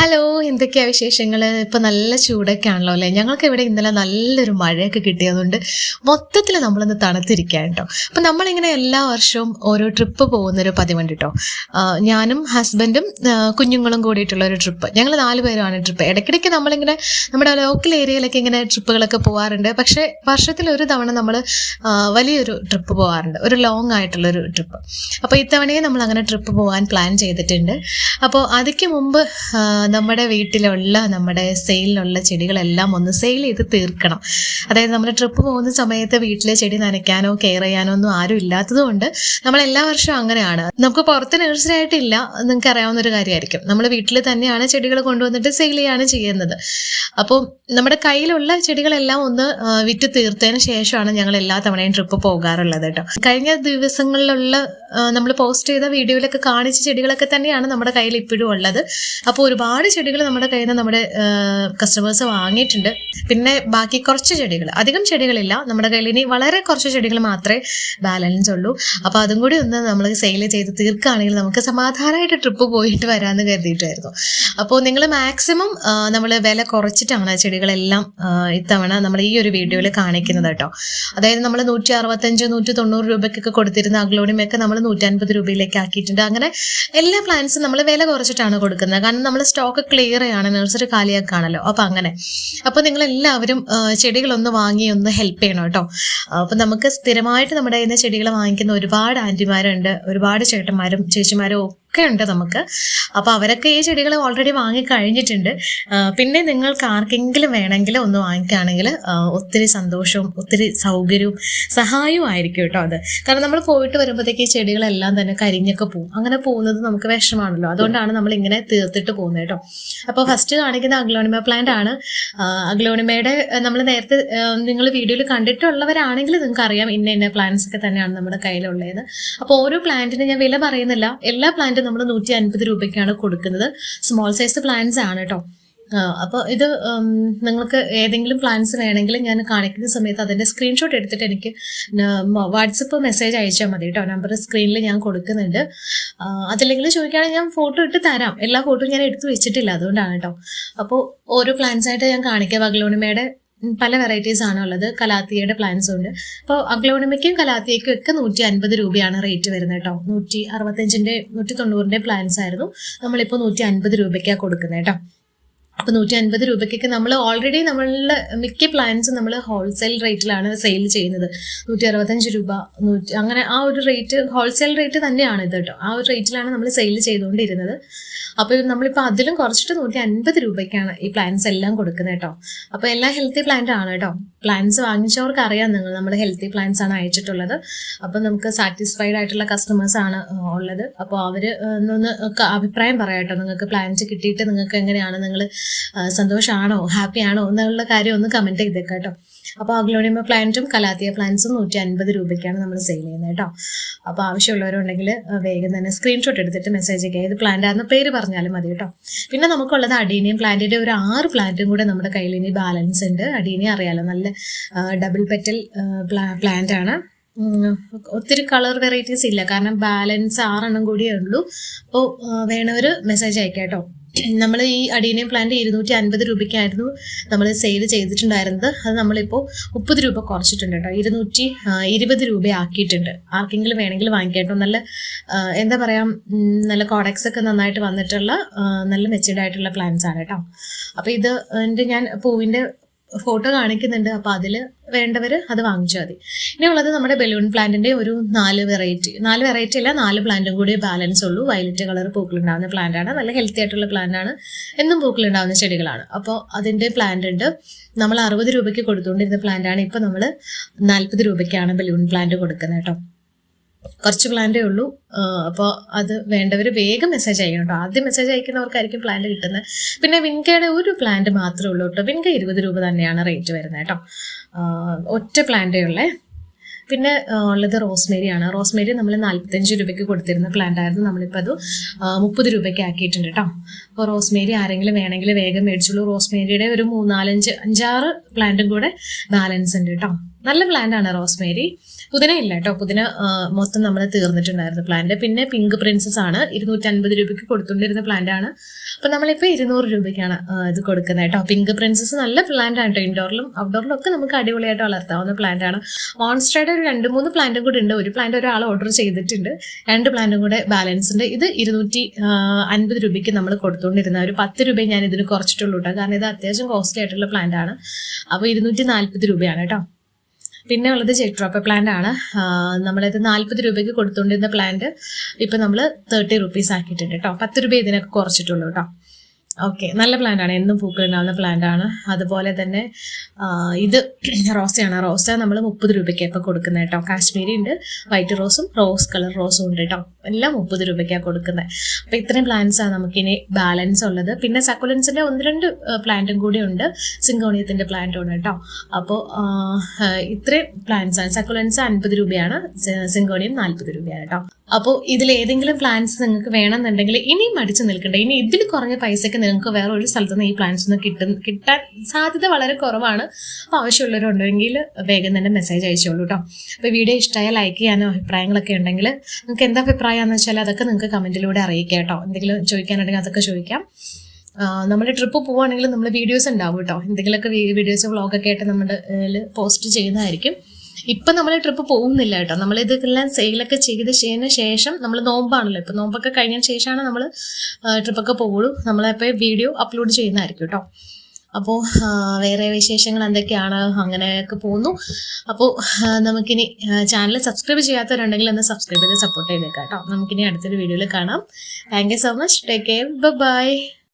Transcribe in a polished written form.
Hello, എന്തൊക്കെയാ വിശേഷങ്ങൾ? ഇപ്പം നല്ല ചൂടൊക്കെ ആണല്ലോ അല്ലേ? ഞങ്ങൾക്ക് ഇവിടെ ഇന്നലെ നല്ലൊരു മഴയൊക്കെ കിട്ടിയതുകൊണ്ട് മൊത്തത്തിൽ നമ്മളൊന്ന് തണുത്തിരിക്കുകയാണ് കേട്ടോ. അപ്പം നമ്മളിങ്ങനെ എല്ലാ വർഷവും ഓരോ ട്രിപ്പ് പോകുന്നൊരു പതിവുണ്ട് കേട്ടോ. ഞാനും ഹസ്ബൻഡും കുഞ്ഞുങ്ങളും കൂടിയിട്ടുള്ള ഒരു ട്രിപ്പ്. ഞങ്ങൾ 4 പേരുമാണ് ട്രിപ്പ്. ഇടയ്ക്കിടയ്ക്ക് നമ്മളിങ്ങനെ നമ്മുടെ ലോക്കൽ ഏരിയയിലൊക്കെ ഇങ്ങനെ ട്രിപ്പുകളൊക്കെ പോകാറുണ്ട്. പക്ഷേ വർഷത്തിലൊരു തവണ നമ്മൾ വലിയൊരു ട്രിപ്പ് പോകാറുണ്ട്, ഒരു ലോങ് ആയിട്ടുള്ളൊരു ട്രിപ്പ്. അപ്പോൾ ഇത്തവണയും നമ്മൾ അങ്ങനെ ട്രിപ്പ് പോകാൻ പ്ലാൻ ചെയ്തിട്ടുണ്ട്. അപ്പോൾ അതിക്ക് മുമ്പ് നമ്മുടെ വീട്ടിലുള്ള നമ്മുടെ സെയിലിലുള്ള ചെടികളെല്ലാം ഒന്ന് സെയിൽ ചെയ്ത് തീർക്കണം. അതായത് നമ്മൾ ട്രിപ്പ് പോകുന്ന സമയത്ത് വീട്ടിലെ ചെടി നനയ്ക്കാനോ കെയർ ചെയ്യാനോ ഒന്നും ആരും ഇല്ലാത്തത് കൊണ്ട് നമ്മൾ എല്ലാ വർഷവും അങ്ങനെയാണ്. നമുക്ക് പുറത്ത് നഴ്സറി ആയിട്ടില്ല, നിങ്ങൾക്ക് അറിയാവുന്ന ഒരു കാര്യമായിരിക്കും. നമ്മൾ വീട്ടിൽ തന്നെയാണ് ചെടികൾ കൊണ്ടുവന്നിട്ട് സെയിൽ ചെയ്യാണ് ചെയ്യുന്നത്. അപ്പോൾ നമ്മുടെ കയ്യിലുള്ള ചെടികളെല്ലാം ഒന്ന് വിറ്റ് തീർത്തതിന് ശേഷമാണ് ഞങ്ങൾ എല്ലാ തവണയും ട്രിപ്പ് പോകാറുള്ളത് കേട്ടോ. കഴിഞ്ഞ ദിവസങ്ങളിലുള്ള നമ്മൾ പോസ്റ്റ് ചെയ്ത വീഡിയോയിലൊക്കെ കാണിച്ച ചെടികളൊക്കെ തന്നെയാണ് നമ്മുടെ കയ്യിൽ ഇപ്പോഴും ഉള്ളത്. അപ്പോൾ ഒരുപാട് ചെടികൾ നമ്മുടെ കയ്യിൽ നിന്ന് നമ്മുടെ കസ്റ്റമേഴ്സ് വാങ്ങിയിട്ടുണ്ട്. പിന്നെ ബാക്കി കുറച്ച് ചെടികൾ, അധികം ചെടികളില്ല നമ്മുടെ കയ്യിൽ, ഇനി വളരെ കുറച്ച് ചെടികൾ മാത്രമേ ബാലൻസ് ഉള്ളൂ. അപ്പോൾ അതും കൂടി ഒന്ന് നമ്മൾ സെയിൽ ചെയ്ത് തീർക്കുകയാണെങ്കിൽ നമുക്ക് സമാധാനമായിട്ട് ട്രിപ്പ് പോയിട്ട് വരാമെന്ന് കരുതിയിട്ടായിരുന്നു. അപ്പോൾ നിങ്ങൾ മാക്സിമം നമ്മൾ വില കുറച്ചിട്ടാണ് ചെടികളെല്ലാം ഇത്തവണ നമ്മൾ ഈ ഒരു വീഡിയോയിൽ കാണിക്കുന്നത് കേട്ടോ. അതായത് നമ്മൾ 165 190 രൂപയ്ക്കൊക്കെ കൊടുത്തിരുന്ന അഗ്ലോണിമയൊക്കെ നമ്മൾ 150 രൂപയിലേക്ക് ആക്കിയിട്ടുണ്ട്. അങ്ങനെ എല്ലാ പ്ലാന്റ്സും നമ്മൾ വില കുറച്ചിട്ടാണ് കൊടുക്കുന്നത്. കാരണം നമ്മൾ സ്റ്റോക്ക് ക്ലിയർ ചെയ്യാണ്, നഴ്സറി കാലിയാക്കാണല്ലോ. അപ്പം അങ്ങനെ അപ്പോൾ നിങ്ങളെല്ലാവരും ചെടികളൊന്ന് വാങ്ങി ഒന്ന് ഹെൽപ്പ് ചെയ്യണം കേട്ടോ. അപ്പം നമുക്ക് സ്ഥിരമായിട്ട് നമ്മുടെ കയ്യിൽ നിന്ന് ചെടികൾ വാങ്ങിക്കുന്ന ഒരുപാട് ആൻറ്റിമാരുണ്ട്, ഒരുപാട് ചേട്ടന്മാരും ചേച്ചിമാരും ഒക്കെ ഉണ്ട് നമുക്ക്. അപ്പോൾ അവരൊക്കെ ഈ ചെടികൾ ഓൾറെഡി വാങ്ങിക്കഴിഞ്ഞിട്ടുണ്ട്. പിന്നെ നിങ്ങൾക്ക് ആർക്കെങ്കിലും വേണമെങ്കിൽ ഒന്ന് വാങ്ങിക്കുകയാണെങ്കിൽ ഒത്തിരി സന്തോഷവും ഒത്തിരി സൗകര്യവും സഹായവും ആയിരിക്കും കേട്ടോ അത്. കാരണം നമ്മൾ പോയിട്ട് വരുമ്പോഴത്തേക്ക് ഈ ചെടികളെല്ലാം തന്നെ കരിഞ്ഞൊക്കെ പോകും. അങ്ങനെ പോകുന്നത് നമുക്ക് വിഷമാണല്ലോ, അതുകൊണ്ടാണ് നമ്മൾ ഇങ്ങനെ തീർത്തിട്ട് പോകുന്നത് കേട്ടോ. അപ്പോൾ ഫസ്റ്റ് കാണിക്കുന്ന അഗ്ലോണിമ പ്ലാന്റ് ആണ്. അഗ്ലോണിമയുടെ നമ്മൾ നേരത്തെ നിങ്ങൾ വീഡിയോയിൽ കണ്ടിട്ടുള്ളവരാണെങ്കിൽ നിങ്ങൾക്ക് അറിയാം ഇന്ന പ്ലാന്റ്സ് ഒക്കെ തന്നെയാണ് നമ്മുടെ കയ്യിലുള്ളത്. അപ്പോൾ ഓരോ പ്ലാന്റിന് ഞാൻ വില പറയുന്നില്ല, എല്ലാ പ്ലാന്റും നമ്മൾ 150 രൂപയ്ക്കാണ് കൊടുക്കുന്നത്. സ്മോൾ സൈസ് പ്ലാന്റ്സ് ആണ് കേട്ടോ. അപ്പോൾ ഇത് നിങ്ങൾക്ക് ഏതെങ്കിലും പ്ലാൻസ് വേണമെങ്കിൽ ഞാൻ കാണിക്കുന്ന സമയത്ത് അതിൻ്റെ സ്ക്രീൻഷോട്ട് എടുത്തിട്ട് എനിക്ക് വാട്സപ്പ് മെസ്സേജ് അയച്ചാൽ മതി കേട്ടോ. നമ്പർ സ്ക്രീനിൽ ഞാൻ കൊടുക്കുന്നുണ്ട്. അതല്ലെങ്കിൽ ചോദിക്കുകയാണെങ്കിൽ ഞാൻ ഫോട്ടോ ഇട്ട് തരാം. എല്ലാ ഫോട്ടോയും ഞാൻ എടുത്ത് വെച്ചിട്ടില്ല, അതുകൊണ്ടാണ് കേട്ടോ. അപ്പോൾ ഓരോ പ്ലാൻസ് ആയിട്ട് ഞാൻ കാണിക്കാം. അഗ്ലോണിമയുടെ പല വെറൈറ്റീസ് ആണ് ഉള്ളത്. കലാത്തിയയുടെ പ്ലാന്റ്സ് ഉണ്ട്. അപ്പോൾ അഗ്ലോണിമയ്ക്കും കലാത്തിയയ്ക്കും ഒക്കെ 150 രൂപയാണ് റേറ്റ് വരുന്നത് കേട്ടോ. 165 190 പ്ലാന്റ്സ് ആയിരുന്നു, നമ്മളിപ്പോൾ 150 രൂപയ്ക്കാണ് കൊടുക്കുന്നത് കേട്ടോ. അപ്പോൾ 150 രൂപയ്ക്കൊക്കെ നമ്മൾ ഓൾറെഡി നമ്മളുടെ മിക്ക പ്ലാന്റ്സും നമ്മൾ ഹോൾസെയിൽ റേറ്റിലാണ് സെയിൽ ചെയ്യുന്നത്. 165 രൂപ അങ്ങനെ ആ ഒരു റേറ്റ് ഹോൾസെയിൽ റേറ്റ് തന്നെയാണ് ഇത് കേട്ടോ. ആ ഒരു റേറ്റിലാണ് നമ്മൾ സെയിൽ ചെയ്തുകൊണ്ടിരുന്നത്. അപ്പോൾ നമ്മളിപ്പോൾ അതിലും കുറച്ചിട്ട് 150 രൂപയ്ക്കാണ് ഈ പ്ലാന്റ്സ് എല്ലാം കൊടുക്കുന്നത് കേട്ടോ. അപ്പോൾ എല്ലാം ഹെൽത്തി പ്ലാന്റ് ആണ് കേട്ടോ. പ്ലാന്റ്സ് വാങ്ങിച്ചവർക്ക് അറിയാം നമ്മൾ ഹെൽത്തി പ്ലാന്റ്സ് ആണ് അയച്ചിട്ടുള്ളത്. അപ്പോൾ നമുക്ക് സാറ്റിസ്ഫൈഡ് ആയിട്ടുള്ള കസ്റ്റമേഴ്സ് ആണ് ഉള്ളത്. അപ്പോൾ അവർ ഒന്ന് അഭിപ്രായം പറയാം കേട്ടോ. നിങ്ങൾക്ക് പ്ലാന്റ് കിട്ടിയിട്ട് നിങ്ങൾക്ക് എങ്ങനെയാണ്, നിങ്ങൾ സന്തോഷമാണോ ഹാപ്പി ആണോ എന്നുള്ള കാര്യം ഒന്ന് കമൻറ്റ് ചെയ്തേക്കാം കേട്ടോ. അപ്പോൾ അഗ്ലോണിമ പ്ലാന്റും കലാത്തിയ പ്ലാന്റ്സും 150 രൂപയ്ക്കാണ് നമ്മൾ സെയിൽ ചെയ്യുന്നത് കേട്ടോ. അപ്പോൾ ആവശ്യമുള്ളവരുണ്ടെങ്കിൽ വേഗം തന്നെ സ്ക്രീൻഷോട്ട് എടുത്തിട്ട് മെസ്സേജ് ചെയ്യുക. ഏത് പ്ലാന്റ് ആണെന്ന് പേര് പറഞ്ഞാലും മതി കേട്ടോ. പിന്നെ നമുക്കുള്ളത് അഡീനിയം പ്ലാന്റിൻ്റെ ഒരു 6 പ്ലാന്റും കൂടെ നമ്മുടെ കയ്യിൽ ഇനി ബാലൻസ് ഉണ്ട്. അഡീനിയം അറിയാലോ, നല്ല ഡബിൾ പെറ്റൽ പ്ലാന്റ് ആണ്. ഒത്തിരി കളർ വെറൈറ്റീസ് ഇല്ല, കാരണം ബാലൻസ് 6 കൂടിയേ ഉള്ളൂ. അപ്പോൾ വേണവർ മെസ്സേജ് അയക്കാം കേട്ടോ. നമ്മൾ ഈ അഡീനിയം പ്ലാന്റ് 250 രൂപയ്ക്കായിരുന്നു നമ്മൾ സെയിൽ ചെയ്തിട്ടുണ്ടായിരുന്നത്. അത് നമ്മളിപ്പോൾ 30 രൂപ കുറച്ചിട്ടുണ്ട് കേട്ടോ. 220 രൂപ ആക്കിയിട്ടുണ്ട്. ആർക്കെങ്കിലും വേണമെങ്കിൽ വാങ്ങിക്കാട്ടോ. നല്ല എന്താ പറയുക, നല്ല കോഡക്സ് ഒക്കെ നന്നായിട്ട് വന്നിട്ടുള്ള നല്ല മെച്ചൂർഡ് ആയിട്ടുള്ള പ്ലാന്റ്സ് ആണ് കേട്ടോ. അപ്പോൾ ഇത് ഞാൻ പൂവിൻ്റെ ഫോട്ടോ കാണിക്കുന്നുണ്ട്. അപ്പോൾ അതിൽ വേണ്ടവർ അത് വാങ്ങിച്ചാൽ മതി. ഇനിയുള്ളത് നമ്മുടെ ബലൂൺ പ്ലാന്റിൻ്റെ ഒരു 4 വെറൈറ്റി അല്ല, 4 പ്ലാന്റും കൂടി ബാലൻസ് ഉള്ളൂ. വയലറ്റ് കളർ പൂക്കളുണ്ടാകുന്ന പ്ലാന്റ് ആണ്. നല്ല ഹെൽത്തി ആയിട്ടുള്ള പ്ലാന്റ് ആണ്. എന്നും പൂക്കളുണ്ടാകുന്ന ചെടികളാണ്. അപ്പോൾ അതിൻ്റെ പ്ലാന്റ് ഉണ്ട്. നമ്മൾ 60 രൂപയ്ക്ക് കൊടുത്തുകൊണ്ടിരുന്ന പ്ലാന്റ് ആണ്. ഇപ്പോൾ നമ്മൾ 40 രൂപയ്ക്കാണ് ബലൂൺ പ്ലാന്റ് കൊടുക്കുന്നത് കേട്ടോ. കുറച്ച് പ്ലാന്റേ ഉള്ളൂ. അപ്പോൾ അത് വേണ്ടവർ വേഗം മെസ്സേജ് അയക്കണം കേട്ടോ. ആദ്യം മെസ്സേജ് അയക്കുന്നവർക്കായിരിക്കും പ്ലാന്റ് കിട്ടുന്നത്. പിന്നെ വിൻകയുടെ ഒരു പ്ലാന്റ് മാത്രമേ ഉള്ളൂ കേട്ടോ. വിൻക 20 രൂപ തന്നെയാണ് റേറ്റ് വരുന്നത് കേട്ടോ. ഒറ്റ പ്ലാന്റേ ഉള്ളേ. പിന്നെ ഉള്ളത് റോസ്മേരി ആണ്. റോസ്മേരി നമ്മൾ 45 രൂപയ്ക്ക് കൊടുത്തിരുന്ന പ്ലാന്റ് ആയിരുന്നു. നമ്മളിപ്പോൾ അത് 30 രൂപയ്ക്ക് ആക്കിയിട്ടുണ്ട് കേട്ടോ. അപ്പോൾ റോസ്മേരി ആരെങ്കിലും വേണമെങ്കിൽ വേഗം മേടിച്ചുള്ളൂ. റോസ്മേരിയുടെ ഒരു 5-6 പ്ലാന്റും കൂടെ ബാലൻസ് ഉണ്ട് കേട്ടോ. നല്ല പ്ലാന്റ് ആണ് റോസ്മേരി. പുതിന ഇല്ല കേട്ടോ, പുതിന മൊത്തം നമ്മൾ തീർന്നിട്ടുണ്ടായിരുന്നു പ്ലാന്റ്. പിന്നെ പിങ്ക് പ്രിൻസസ് ആണ് 250 രൂപയ്ക്ക് കൊടുത്തുകൊണ്ടിരുന്ന പ്ലാന്റ് ആണ്. അപ്പം നമ്മളിപ്പോൾ 200 രൂപയ്ക്കാണ് ഇത് കൊടുക്കുന്നത് കേട്ടോ. പിങ്ക് പ്രിൻസസ് നല്ല പ്ലാന്റ് ആണ് കേട്ടോ. ഇൻഡോറിലും ഔട്ട്ഡോറിലും ഒക്കെ നമുക്ക് അടിപൊളിയായിട്ട് വളർത്താവുന്ന പ്ലാന്റ് ആണ്. മോൺസ്റ്ററുടെ ഒരു 2-3 പ്ലാന്റും കൂടി ഉണ്ട്. ഒരു പ്ലാന്റ് ഒരാൾ ഓർഡർ ചെയ്തിട്ടുണ്ട്, 2 പ്ലാന്റും കൂടെ ബാലൻസ് ഉണ്ട്. ഇത് 250 രൂപയ്ക്ക് നമ്മൾ കൊടുത്തുകൊണ്ടിരുന്ന ഒരു 10 രൂപ ഞാൻ ഇതിന് കുറച്ചിട്ടുള്ളൂ കേട്ടോ, കാരണം ഇത് അത്യാവശ്യം കോസ്റ്റ്ലി ആയിട്ടുള്ള പ്ലാന്റ് ആണ്. അപ്പോൾ 240 രൂപയാണ് കേട്ടോ. പിന്നെ ഉള്ളത് ജെട്രോപ്പ പ്ലാന്റ് ആണ്. നമ്മളിത് 40 രൂപയ്ക്ക് കൊടുത്തുകൊണ്ടിരുന്ന പ്ലാന്റ് ഇപ്പം നമ്മൾ 30 റുപ്പീസ് ആക്കിയിട്ടുണ്ട് കേട്ടോ. 10 രൂപ ഇതിനൊക്കെ കുറച്ചിട്ടുള്ളൂ കേട്ടോ. ഓക്കെ, നല്ല പ്ലാന്റ് ആണ്, എന്നും പൂക്കളുണ്ടാവുന്ന പ്ലാന്റ് ആണ്. അതുപോലെ തന്നെ ഇത് റോസയാണ്. റോസ നമ്മൾ 30 രൂപയ്ക്ക് ഇപ്പോൾ കൊടുക്കുന്നത് കേട്ടോ. കാശ്മീരി ഉണ്ട്, വൈറ്റ് റോസും റോസ് കളർ റോസും ഉണ്ട് കേട്ടോ. എല്ലാം 30 രൂപയ്ക്കാണ് കൊടുക്കുന്നത്. അപ്പോൾ ഇത്രയും പ്ലാന്റ്സാണ് നമുക്കിനി ബാലൻസ് ഉള്ളത്. പിന്നെ സക്കുലൻസിൻ്റെ 1-2 പ്ലാന്റും കൂടി ഉണ്ട്, സിങ്കോണിയത്തിൻ്റെ പ്ലാന്റും ഉണ്ട് കേട്ടോ. അപ്പോൾ ഇത്രയും പ്ലാന്റ്സാണ്. സക്കുലൻസ് 50 രൂപയാണ്, സിങ്കോണിയം 40 രൂപയാണ് കേട്ടോ. അപ്പോൾ ഇതിലേതെങ്കിലും പ്ലാന്റ്സ് നിങ്ങൾക്ക് വേണമെന്നുണ്ടെങ്കിൽ ഇനിയും അടിച്ചു നിൽക്കണ്ട. ഇനി ഇതിൽ കുറഞ്ഞ പൈസയ്ക്ക് നിങ്ങൾക്ക് വേറെ ഒരു സ്ഥലത്തുനിന്ന് ഈ പ്ലാന്റ്സ് ഒന്നും കിട്ടാൻ സാധ്യത വളരെ കുറവാണ്. അപ്പോൾ ആവശ്യമുള്ളവരുണ്ടെങ്കിൽ വേഗം തന്നെ മെസ്സേജ് അയച്ചോളൂ കേട്ടോ. അപ്പോൾ വീഡിയോ ഇഷ്ടമായാൽ ലൈക്ക് ചെയ്യാനോ അഭിപ്രായങ്ങളൊക്കെ ഉണ്ടെങ്കിൽ നിങ്ങൾക്ക് എന്താ അഭിപ്രായമാണെന്ന് വെച്ചാൽ അതൊക്കെ നിങ്ങൾക്ക് കമൻറ്റിലൂടെ അറിയിക്കാം കേട്ടോ. എന്തെങ്കിലും ചോദിക്കാനുണ്ടെങ്കിൽ അതൊക്കെ ചോദിക്കാം. നമ്മുടെ ട്രിപ്പ് പോവുകയാണെങ്കിൽ നമ്മൾ വീഡിയോസ് ഉണ്ടാവും കേട്ടോ. എന്തെങ്കിലുമൊക്കെ വീഡിയോസ് വ്ളോഗൊക്കെ ആയിട്ട് നമ്മുടെ പോസ്റ്റ് ചെയ്യുന്നതായിരിക്കും. ഇപ്പം നമ്മൾ ട്രിപ്പ് പോകുന്നില്ല കേട്ടോ. നമ്മളിതെല്ലാം സെയിലൊക്കെ ചെയ്തതിന് ശേഷം, നമ്മൾ നോമ്പാണല്ലോ, ഇപ്പം നോമ്പൊക്കെ കഴിഞ്ഞതിന് ശേഷമാണ് നമ്മൾ ട്രിപ്പൊക്കെ പോകുള്ളൂ. നമ്മളപ്പോൾ വീഡിയോ അപ്ലോഡ് ചെയ്യുന്നതായിരിക്കും കേട്ടോ. അപ്പോൾ വേറെ വിശേഷങ്ങൾ എന്തൊക്കെയാണ്, അങ്ങനെയൊക്കെ പോകുന്നു. അപ്പോൾ നമുക്കിനി ചാനൽ സബ്സ്ക്രൈബ് ചെയ്യാത്തവരുണ്ടെങ്കിൽ ഒന്ന് സബ്സ്ക്രൈബ് ചെയ്ത് സപ്പോർട്ട് ചെയ്തേക്കാം കേട്ടോ. നമുക്കിനി അടുത്തൊരു വീഡിയോയിൽ കാണാം. Thank you so much. Take care. By.